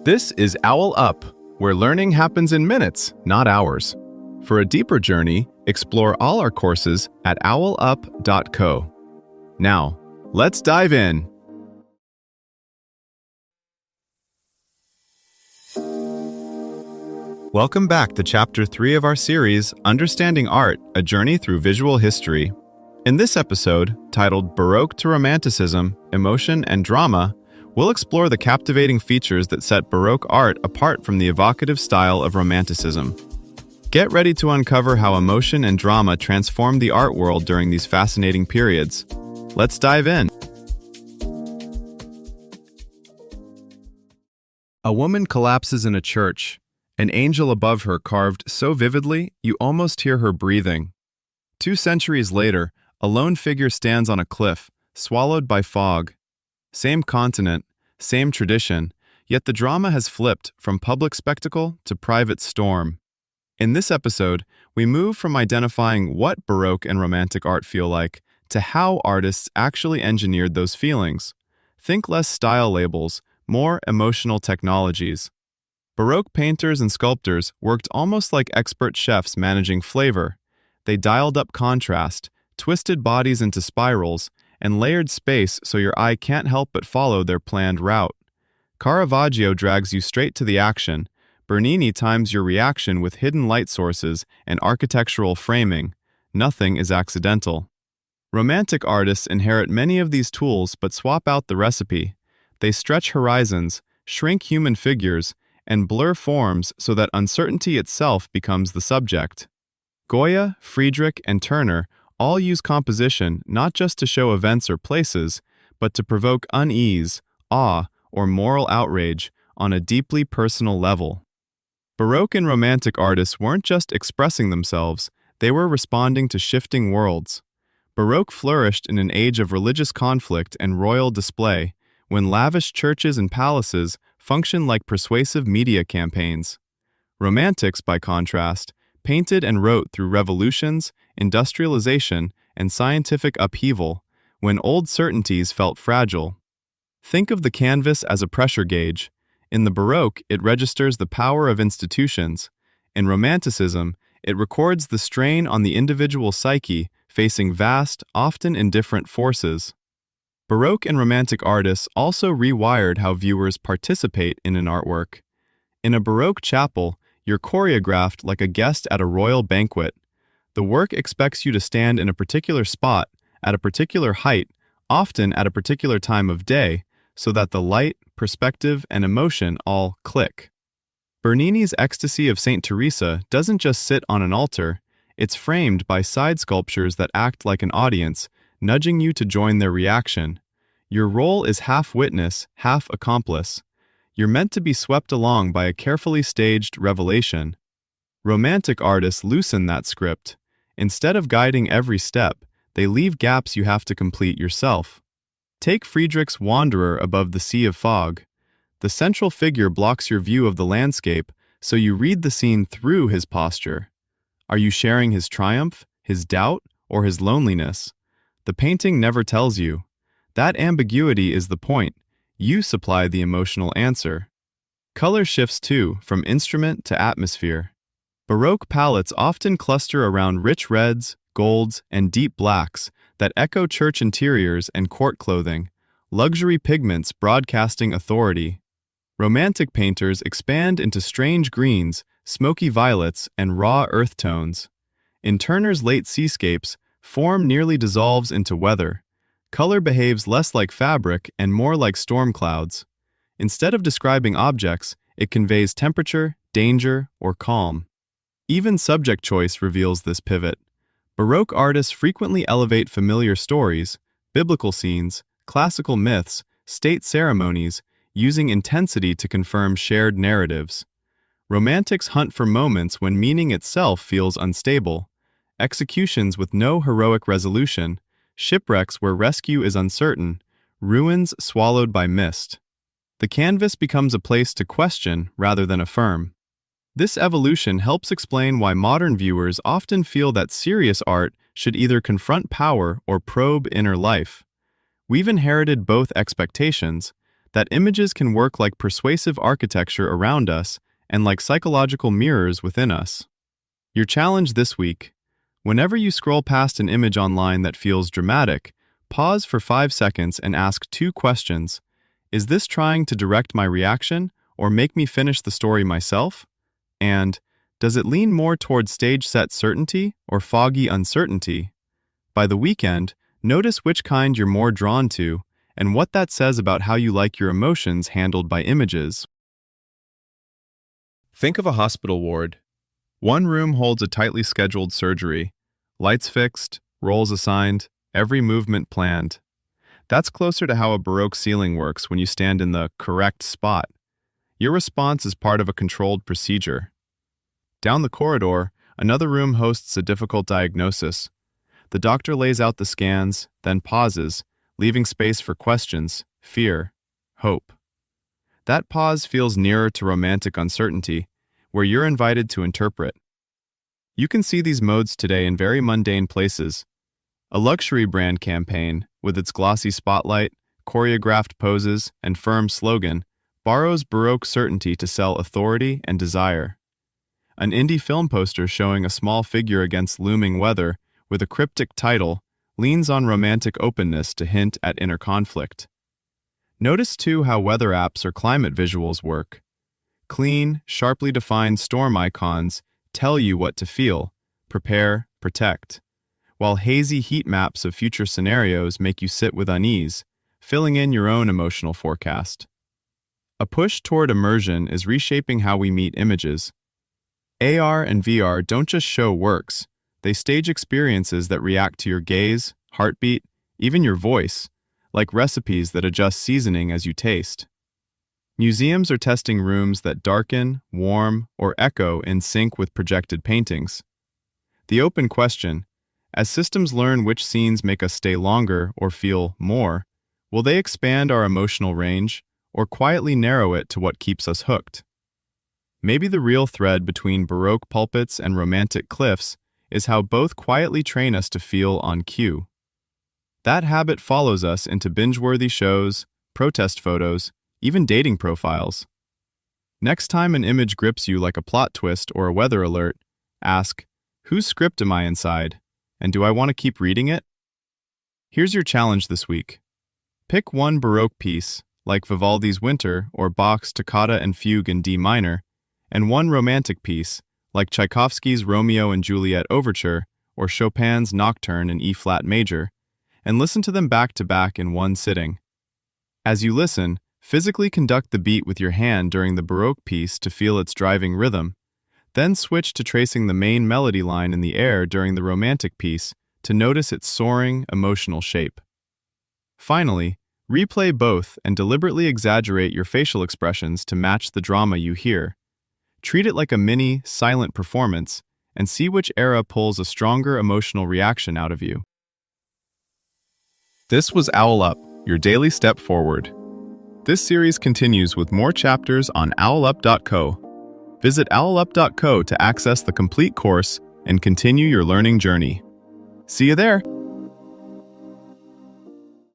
This is OwlUp, where learning happens in minutes, not hours. For a deeper journey, explore all our courses at owlup.co. Now, let's dive in. Welcome back to Chapter 3 of our series, Understanding Art, A Journey Through Visual History. In this episode, titled Baroque to Romanticism, Emotion and Drama, we'll explore the captivating features that set Baroque art apart from the evocative style of Romanticism. Get ready to uncover how emotion and drama transformed the art world during these fascinating periods. Let's dive in. A woman collapses in a church, an angel above her carved so vividly you almost hear her breathing. 2 centuries later, a lone figure stands on a cliff, swallowed by fog. Same continent, same tradition, yet the drama has flipped from public spectacle to private storm. In this episode, we move from identifying what Baroque and Romantic art feel like to how artists actually engineered those feelings. Think less style labels, more emotional technologies. Baroque painters and sculptors worked almost like expert chefs managing flavor. They dialed up contrast, twisted bodies into spirals, and layered space so your eye can't help but follow their planned route. Caravaggio drags you straight to the action. Bernini times your reaction with hidden light sources and architectural framing. Nothing is accidental. Romantic artists inherit many of these tools but swap out the recipe. They stretch horizons, shrink human figures, and blur forms so that uncertainty itself becomes the subject. Goya, Friedrich, and Turner all use composition not just to show events or places, but to provoke unease, awe, or moral outrage on a deeply personal level. Baroque and Romantic artists weren't just expressing themselves, they were responding to shifting worlds. Baroque flourished in an age of religious conflict and royal display, when lavish churches and palaces functioned like persuasive media campaigns. Romantics, by contrast, painted and wrote through revolutions, industrialization, and scientific upheaval, when old certainties felt fragile. Think of the canvas as a pressure gauge. In the Baroque, it registers the power of institutions. In Romanticism, it records the strain on the individual psyche facing vast, often indifferent forces. Baroque and Romantic artists also rewired how viewers participate in an artwork. In a Baroque chapel, you're choreographed like a guest at a royal banquet. The work expects you to stand in a particular spot, at a particular height, often at a particular time of day, so that the light, perspective, and emotion all click. Bernini's Ecstasy of St. Teresa doesn't just sit on an altar, it's framed by side sculptures that act like an audience, nudging you to join their reaction. Your role is half witness, half accomplice. You're meant to be swept along by a carefully staged revelation. Romantic artists loosen that script. Instead of guiding every step, they leave gaps you have to complete yourself. Take Friedrich's Wanderer above the Sea of Fog. The central figure blocks your view of the landscape, so you read the scene through his posture. Are you sharing his triumph, his doubt, or his loneliness? The painting never tells you. That ambiguity is the point. You supply the emotional answer. Color shifts too, from instrument to atmosphere. Baroque palettes often cluster around rich reds, golds, and deep blacks that echo church interiors and court clothing, luxury pigments broadcasting authority. Romantic painters expand into strange greens, smoky violets, and raw earth tones. In Turner's late seascapes, form nearly dissolves into weather. Color behaves less like fabric and more like storm clouds. Instead of describing objects, it conveys temperature, danger, or calm. Even subject choice reveals this pivot. Baroque artists frequently elevate familiar stories, biblical scenes, classical myths, state ceremonies, using intensity to confirm shared narratives. Romantics hunt for moments when meaning itself feels unstable, executions with no heroic resolution, shipwrecks where rescue is uncertain, ruins swallowed by mist. The canvas becomes a place to question rather than affirm. This evolution helps explain why modern viewers often feel that serious art should either confront power or probe inner life. We've inherited both expectations. that images can work like persuasive architecture around us and like psychological mirrors within us. Your challenge this week: whenever you scroll past an image online that feels dramatic, pause for 5 seconds and ask 2 questions. Is this trying to direct my reaction or make me finish the story myself? And does it lean more toward stage-set certainty or foggy uncertainty? By the weekend, notice which kind you're more drawn to and what that says about how you like your emotions handled by images. Think of a hospital ward. One room holds a tightly scheduled surgery. Lights fixed, roles assigned, every movement planned. That's closer to how a Baroque ceiling works when you stand in the correct spot. Your response is part of a controlled procedure. Down the corridor, another room hosts a difficult diagnosis. The doctor lays out the scans, then pauses, leaving space for questions, fear, hope. That pause feels nearer to romantic uncertainty, where you're invited to interpret. You can see these modes today in very mundane places. A luxury brand campaign, with its glossy spotlight, choreographed poses, and firm slogan, borrows Baroque certainty to sell authority and desire. An indie film poster showing a small figure against looming weather, with a cryptic title, leans on romantic openness to hint at inner conflict. Notice too how weather apps or climate visuals work. Clean, sharply defined storm icons tell you what to feel, prepare, protect, while hazy heat maps of future scenarios make you sit with unease, filling in your own emotional forecast. A push toward immersion is reshaping how we meet images. AR and VR don't just show works, they stage experiences that react to your gaze, heartbeat, even your voice, like recipes that adjust seasoning as you taste. Museums are testing rooms that darken, warm, or echo in sync with projected paintings. The open question: as systems learn which scenes make us stay longer or feel more, will they expand our emotional range or quietly narrow it to what keeps us hooked? Maybe the real thread between Baroque pulpits and romantic cliffs is how both quietly train us to feel on cue. That habit follows us into binge-worthy shows, protest photos, even dating profiles. Next time an image grips you like a plot twist or a weather alert, ask, whose script am I inside, and do I want to keep reading it? Here's your challenge this week. Pick one Baroque piece, like Vivaldi's Winter or Bach's Toccata and Fugue in D minor, and one romantic piece, like Tchaikovsky's Romeo and Juliet Overture or Chopin's Nocturne in E-flat major, and listen to them back to back in one sitting. As you listen, physically conduct the beat with your hand during the Baroque piece to feel its driving rhythm, then switch to tracing the main melody line in the air during the romantic piece to notice its soaring, emotional shape. Finally, replay both and deliberately exaggerate your facial expressions to match the drama you hear. Treat it like a mini, silent performance, and see which era pulls a stronger emotional reaction out of you. This was OwlUp, your daily step forward. This series continues with more chapters on OwlUp.co. Visit OwlUp.co to access the complete course and continue your learning journey. See you there!